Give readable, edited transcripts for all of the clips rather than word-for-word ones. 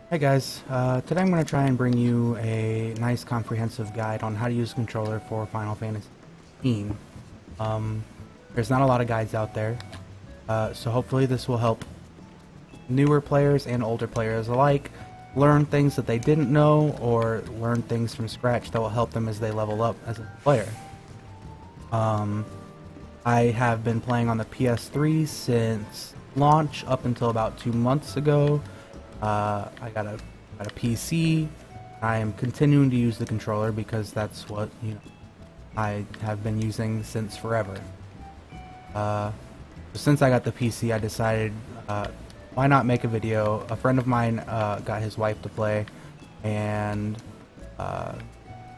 Hey guys, today I'm going to try and bring you a nice comprehensive guide on how to use a controller for Final Fantasy XV. There's not a lot of guides out there, so hopefully this will help newer players and older players alike learn things that they didn't know or learn things from scratch that will help them as they level up as a player. I have been playing on the PS3 since launch up until about 2 months ago. I got a PC. I am continuing to use the controller because that's what I have been using since forever. So since I got the PC, I decided why not make a video. A friend of mine got his wife to play, and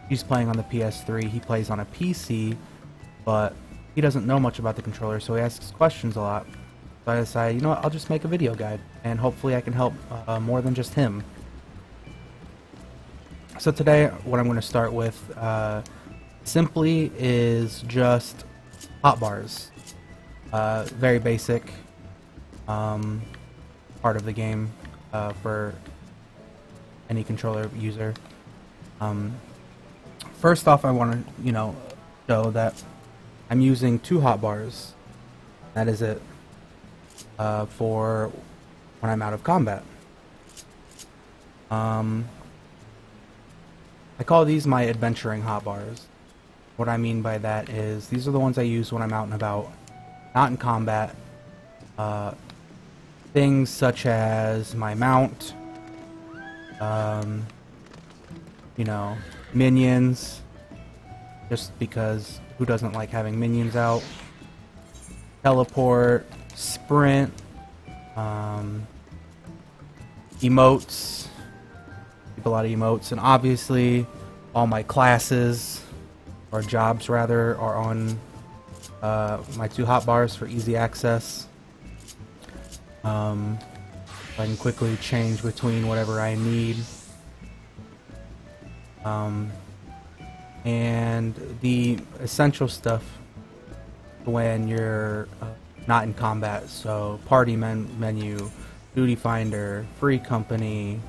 he's playing on the PS3. He plays on a PC, but he doesn't know much about the controller, so he asks questions a lot. So I decided, you know what, I'll just make a video guide, and hopefully I can help more than just him. So today, what I'm going to start with simply is just hotbars. Very basic part of the game for any controller user. First off, I want to, show that I'm using 2 hotbars. That is it. For when I'm out of combat. I call these my adventuring hotbars. What I mean by that is these are the ones I use when I'm out and about, not in combat. Things such as my mount, minions, just because who doesn't like having minions out, teleport, sprint, emotes, keep a lot of emotes, and obviously all my classes, or jobs rather, are on my 2 hotbars for easy access. I can quickly change between whatever I need. And the essential stuff when you're not in combat, so party menu, duty finder, free company,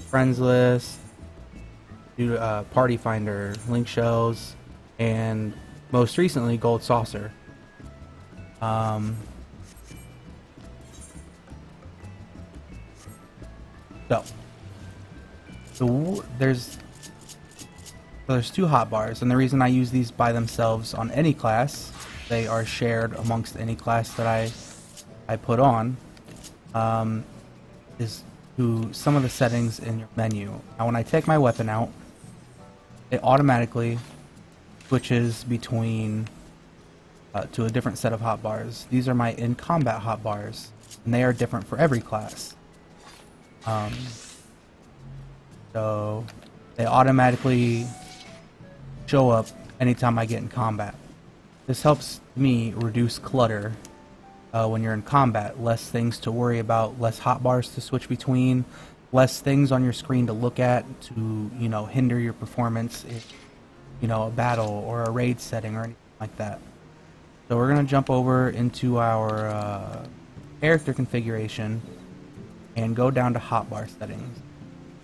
friends list, party finder, link shells, and most recently gold saucer. So there's 2 hotbars, and the reason I use these by themselves on any class, they are shared amongst any class that I put on, is to some of the settings in your menu. Now when I take my weapon out, it automatically switches between to a different set of hotbars. These are my in combat hotbars, and they are different for every class. So they automatically show up anytime I get in combat. This helps me reduce clutter when you're in combat. Less things to worry about, less hotbars to switch between, less things on your screen to look at to, hinder your performance in, a battle or a raid setting or anything like that. So we're going to jump over into our character configuration and go down to hotbar settings.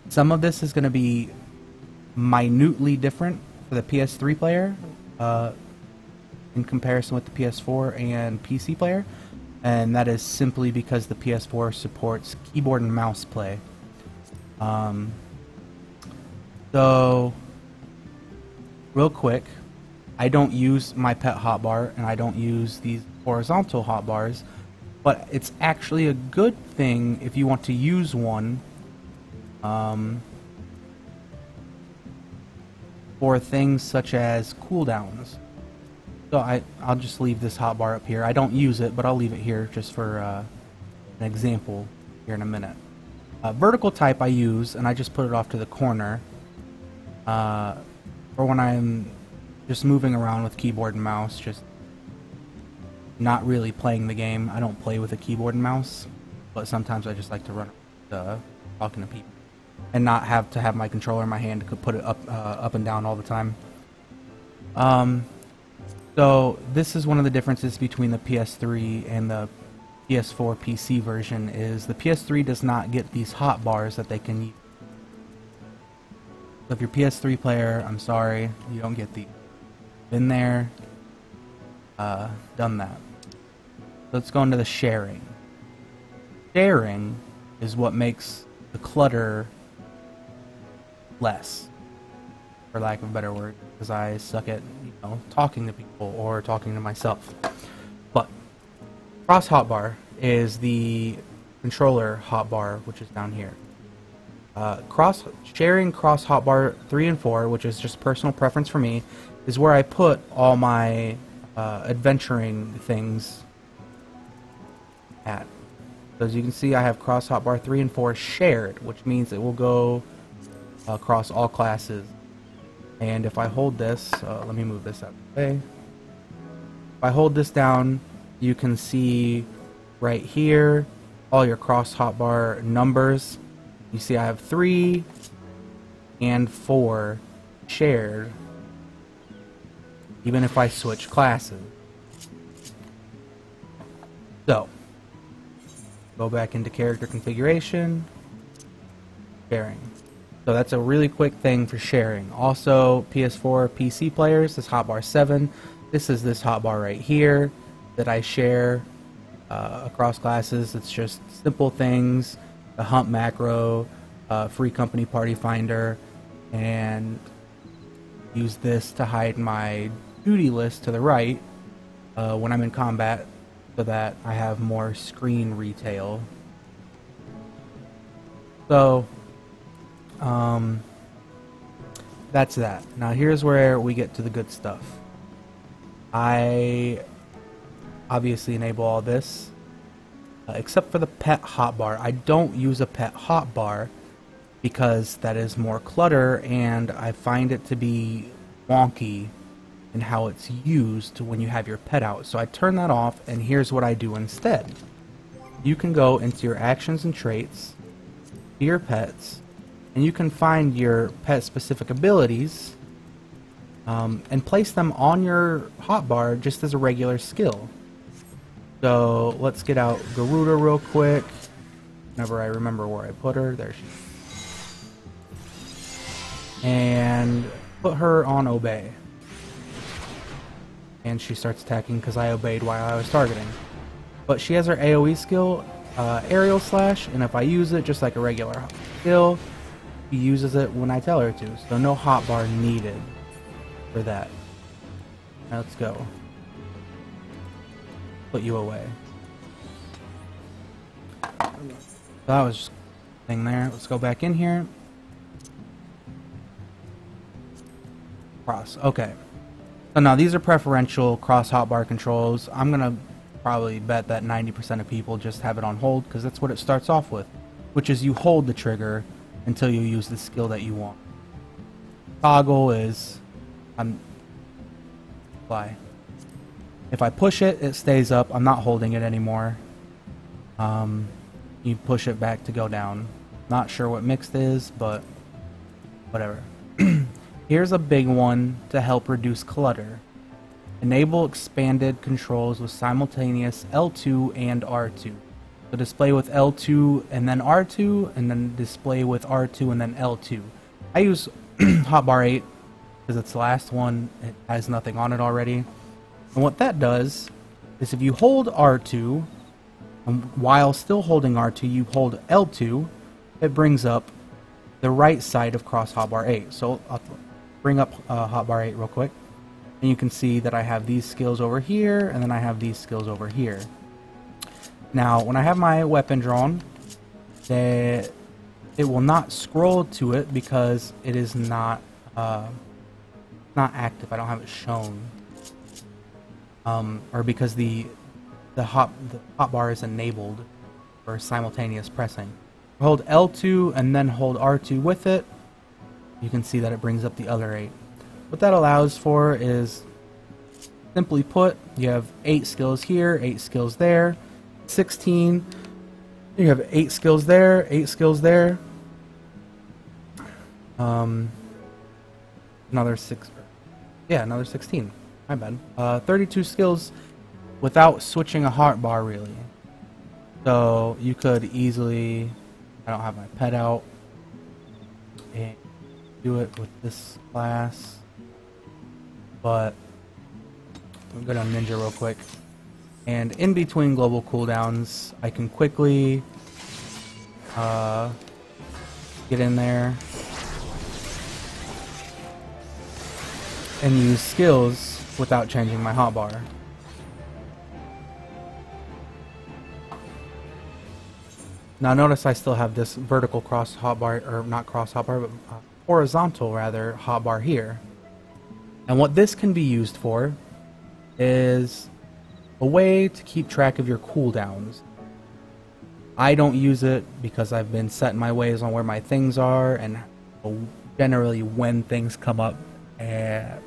Some of this is going to be minutely different for the PS3 player in comparison with the PS4 and PC player, and that is simply because the PS4 supports keyboard and mouse play. So real quick, I don't use my pet hotbar and I don't use these horizontal hotbars, but it's actually a good thing if you want to use one for things such as cooldowns. So I'll just leave this hotbar up here. I don't use it, but I'll leave it here just for an example here in a minute. Vertical type I use, and I just put it off to the corner for when I'm just moving around with keyboard and mouse, just not really playing the game. I don't play with a keyboard and mouse, but sometimes I just like to run talking to people and not have to have my controller in my hand to put it up and down all the time. So this is one of the differences between the PS3 and the PS4 PC version is the PS3 does not get these hotbars that they can use. So if you're PS3 player, I'm sorry, you don't get these. Been there, done that. Let's go into the sharing. Sharing is what makes the clutter less, for lack of a better word, because I suck at, talking to people or talking to myself. But cross hotbar is the controller hotbar, which is down here. Sharing cross hotbar 3 and 4, which is just personal preference for me, is where I put all my adventuring things at. So as you can see, I have cross hotbar 3 and 4 shared, which means it will go across all classes. And if I hold this, let me move this out of the way. If I hold this down, you can see right here all your cross hotbar numbers. You see I have 3 and 4 shared, even if I switch classes. So, go back into character configuration, sharing. So that's a really quick thing for sharing. Also, PS4 PC players, this hotbar 7, this is this hotbar right here that I share across classes. It's just simple things, the hump macro, free company party finder, and use this to hide my duty list to the right when I'm in combat, so that I have more screen retail. So that's that. Now here's where we get to the good stuff. I obviously enable all this, except for the pet hotbar. I don't use a pet hotbar because that is more clutter, and I find it to be wonky in how it's used when you have your pet out. So I turn that off, and here's what I do instead. You can go into your actions and traits, to your pets, and you can find your pet specific abilities and place them on your hotbar just as a regular skill. So let's get out Garuda real quick. Whenever I remember where I put her, there she is. And put her on obey. And she starts attacking because I obeyed while I was targeting. But she has her AoE skill, aerial slash, and if I use it just like a regular skill, she uses it when I tell her to. So no hotbar needed for that. Now let's go. Put you away. So that was just a thing there. Let's go back in here. Cross. Okay. So now these are preferential cross hotbar controls. I'm gonna probably bet that 90% of people just have it on hold because that's what it starts off with, which is you hold the trigger until you use the skill that you want. Toggle is fly. If I push it, it stays up. I'm not holding it anymore. You push it back to go down. Not sure what mixed is, but whatever. Here's a big one to help reduce clutter. Enable expanded controls with simultaneous L2 and R2. So display with L2 and then R2, and then display with R2 and then L2. I use hotbar 8 because it's the last one. It has nothing on it already. And what that does is if you hold R2, and while still holding R2, you hold L2, it brings up the right side of cross hotbar 8. So I'll bring up hotbar 8 real quick, and you can see that I have these skills over here, and then I have these skills over here. Now, when I have my weapon drawn, it will not scroll to it because it is not active. I don't have it shown, or because the hotbar is enabled for simultaneous pressing. Hold L2 and then hold R2 with it. You can see that it brings up the other 8. What that allows for is, simply put, you have 8 skills here, 8 skills there, 16. You have 8 skills there, 8 skills there. Another 6. Yeah, another 16. My bad. 32 skills without switching a hotbar, really. So you could easily, I don't have my pet out, and do it with this class, but I'm gonna ninja real quick. And in between global cooldowns, I can quickly get in there and use skills without changing my hotbar. Now notice I still have this vertical cross hotbar, or not cross hotbar, but horizontal rather hotbar here. And what this can be used for is a way to keep track of your cooldowns. I don't use it because I've been setting my ways on where my things are and generally when things come up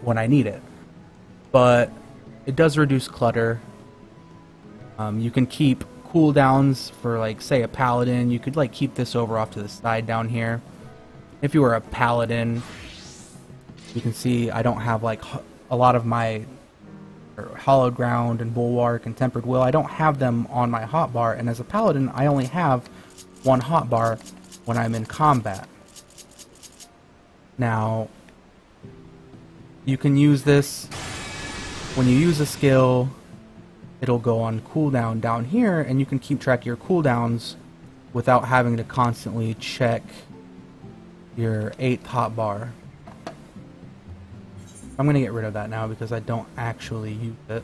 when I need it. But it does reduce clutter. You can keep cooldowns for, like, say a paladin. You could like keep this over off to the side down here. If you were a paladin, you can see I don't have like a lot of my hallowed ground and bulwark and tempered will. I don't have them on my hotbar, and as a paladin I only have one hotbar when I'm in combat. Now you can use this when you use a skill. It'll go on cooldown down here, and you can keep track of your cooldowns without having to constantly check your 8th hotbar. I'm gonna get rid of that now because I don't actually use it.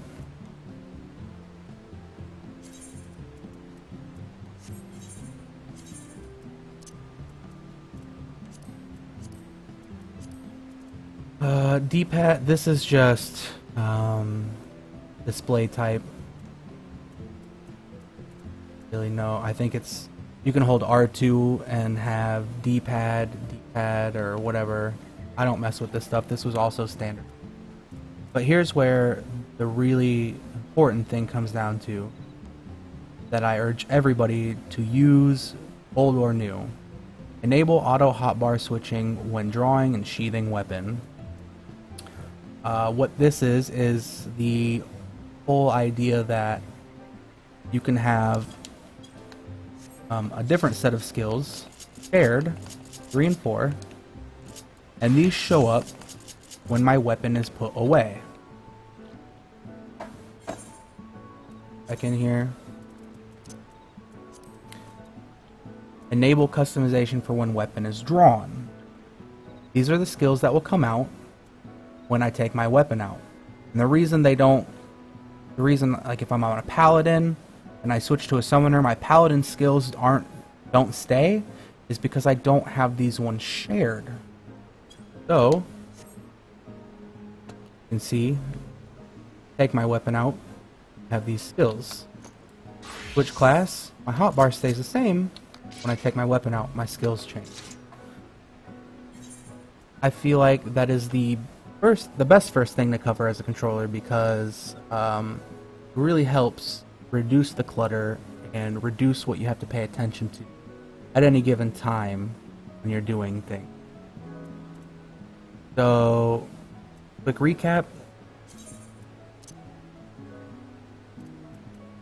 D-pad, this is just display type. Really, no, I think it's, you can hold R2 and have D-pad, or whatever. I don't mess with this stuff. This was also standard. But here's where the really important thing comes down to, that I urge everybody to use, old or new. Enable auto hotbar switching when drawing and sheathing weapon. What this is the whole idea that you can have a different set of skills paired, 3 and 4, and these show up when my weapon is put away. Back in here. Enable customization for when weapon is drawn. These are the skills that will come out when I take my weapon out. And the reason like if I'm on a paladin and I switch to a summoner, my paladin skills don't stay, is because I don't have these ones shared. So you can see, take my weapon out, have these skills. Switch class, my hotbar stays the same. When I take my weapon out, my skills change. I feel like that is the best first thing to cover as a controller, because it really helps reduce the clutter and reduce what you have to pay attention to at any given time when you're doing things. So, quick recap.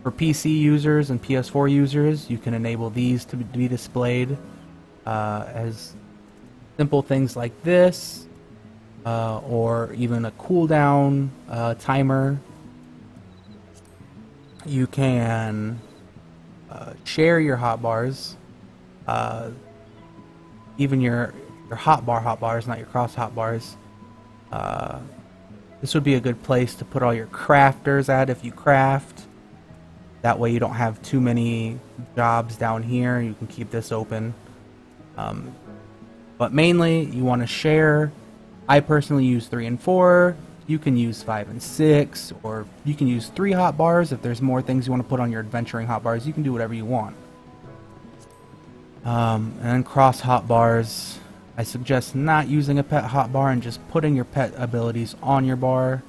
For PC users and PS4 users, you can enable these to be displayed as simple things like this, or even a cooldown timer. You can share your hotbars, even your hotbars, not your cross hotbars. This would be a good place to put all your crafters at if you craft. That way you don't have too many jobs down here. You can keep this open. But mainly you want to share. I personally use 3 and 4. You can use 5 and 6, or you can use 3 hotbars. If there's more things you want to put on your adventuring hotbars, you can do whatever you want. And then cross hotbars, I suggest not using a pet hotbar and just putting your pet abilities on your bar.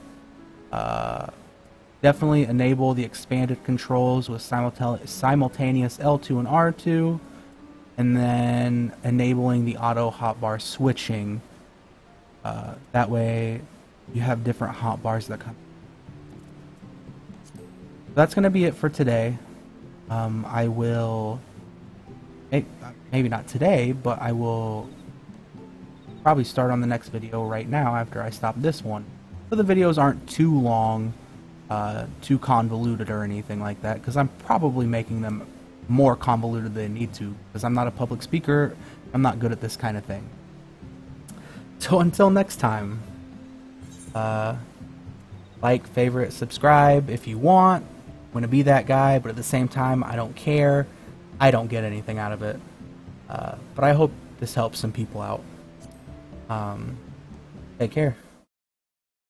Definitely enable the expanded controls with simultaneous L2 and R2, and then enabling the auto hotbar switching. That way you have different hotbars that come. That's going to be it for today. I will, maybe not today, but I will probably start on the next video right now after I stop this one. So the videos aren't too long, too convoluted or anything like that, because I'm probably making them more convoluted than they need to, because I'm not a public speaker, I'm not good at this kind of thing. So until next time, like, favorite, subscribe if you want. I'm going to be that guy, but at the same time, I don't care. I don't get anything out of it. But I hope this helps some people out. Take care.